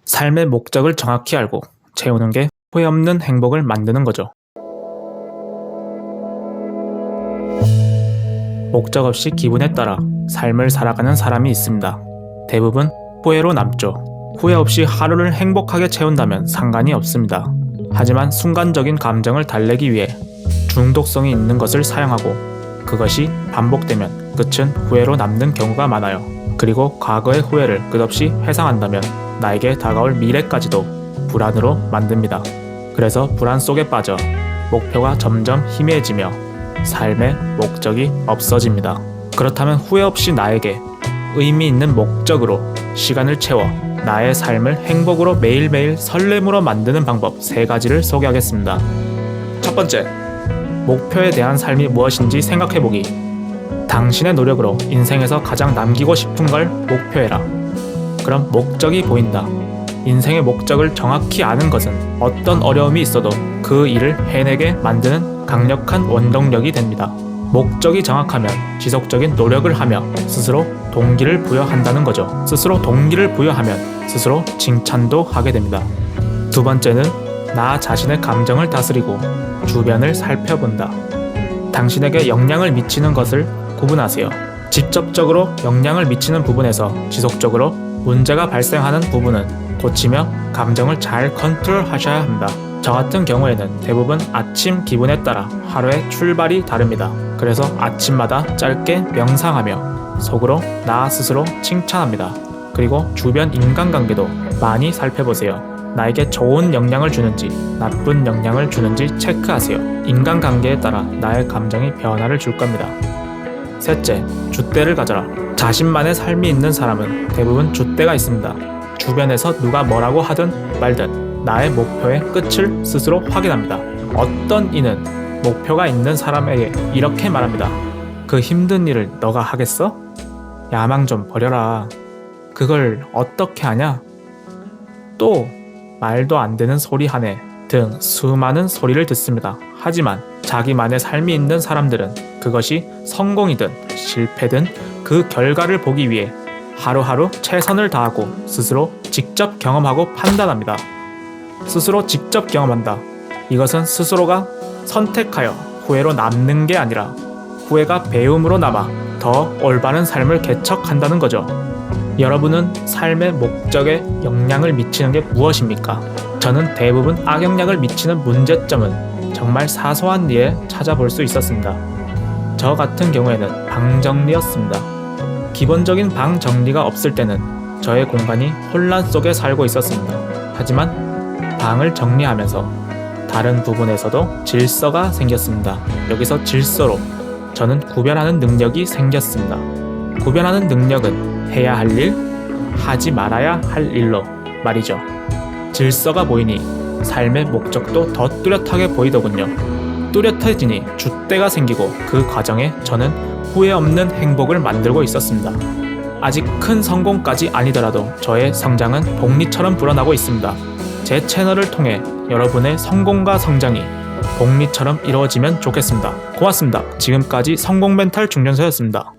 삶의 목적을 정확히 알고 채우는 게 후회 없는 행복을 만드는 거죠. 목적 없이 기분에 따라 삶을 살아가는 사람이 있습니다. 대부분 후회로 남죠. 후회 없이 하루를 행복하게 채운다면 상관이 없습니다. 하지만 순간적인 감정을 달래기 위해 중독성이 있는 것을 사용하고 그것이 반복되면 끝은 후회로 남는 경우가 많아요. 그리고 과거의 후회를 끝없이 회상한다면 나에게 다가올 미래까지도 불안으로 만듭니다. 그래서 불안 속에 빠져 목표가 점점 희미해지며 삶의 목적이 없어집니다. 그렇다면 후회 없이 나에게 의미 있는 목적으로 시간을 채워 나의 삶을 행복으로 매일매일 설렘으로 만드는 방법 3가지를 소개하겠습니다. 첫 번째, 목표에 대한 삶이 무엇인지 생각해보기. 당신의 노력으로 인생에서 가장 남기고 싶은 걸 목표해라. 그럼 목적이 보인다. 인생의 목적을 정확히 아는 것은 어떤 어려움이 있어도 그 일을 해내게 만드는 강력한 원동력이 됩니다. 목적이 정확하면 지속적인 노력을 하며 스스로 동기를 부여한다는 거죠. 스스로 동기를 부여하면 스스로 칭찬도 하게 됩니다. 두 번째는 나 자신의 감정을 다스리고 주변을 살펴본다. 당신에게 영향을 미치는 것을 구분하세요. 직접적으로 영향을 미치는 부분에서 지속적으로 문제가 발생하는 부분은 고치며 감정을 잘 컨트롤하셔야 합니다. 저 같은 경우에는 대부분 아침 기분에 따라 하루의 출발이 다릅니다. 그래서 아침마다 짧게 명상하며 속으로 나 스스로 칭찬합니다. 그리고 주변 인간관계도 많이 살펴보세요. 나에게 좋은 영향을 주는지 나쁜 영향을 주는지 체크하세요. 인간관계에 따라 나의 감정이 변화를 줄 겁니다. 셋째, 줏대를 가져라. 자신만의 삶이 있는 사람은 대부분 줏대가 있습니다. 주변에서 누가 뭐라고 하든 말든 나의 목표의 끝을 스스로 확인합니다. 어떤 이는 목표가 있는 사람에게 이렇게 말합니다. 그 힘든 일을 너가 하겠어? 야망 좀 버려라. 그걸 어떻게 하냐? 또 말도 안 되는 소리 하네 등 수많은 소리를 듣습니다. 하지만 자기만의 삶이 있는 사람들은 그것이 성공이든 실패든 그 결과를 보기 위해 하루하루 최선을 다하고 스스로 직접 경험하고 판단합니다. 스스로 직접 경험한다. 이것은 스스로가 선택하여 후회로 남는 게 아니라 후회가 배움으로 남아 더 올바른 삶을 개척한다는 거죠. 여러분은 삶의 목적에 영향을 미치는 게 무엇입니까? 저는 대부분 악영향을 미치는 문제점은 정말 사소한 일에 찾아볼 수 있었습니다. 저 같은 경우에는 방 정리였습니다. 기본적인 방 정리가 없을 때는 저의 공간이 혼란 속에 살고 있었습니다. 하지만 방을 정리하면서 다른 부분에서도 질서가 생겼습니다. 여기서 질서로 저는 구별하는 능력이 생겼습니다. 구별하는 능력은 해야 할 일, 하지 말아야 할 일로 말이죠. 질서가 보이니 삶의 목적도 더 뚜렷하게 보이더군요. 뚜렷해지니 줏대가 생기고 그 과정에 저는 후회 없는 행복을 만들고 있었습니다. 아직 큰 성공까지 아니더라도 저의 성장은 복리처럼 불어나고 있습니다. 제 채널을 통해 여러분의 성공과 성장이 복리처럼 이루어지면 좋겠습니다. 고맙습니다. 지금까지 성공 멘탈 중년소였습니다.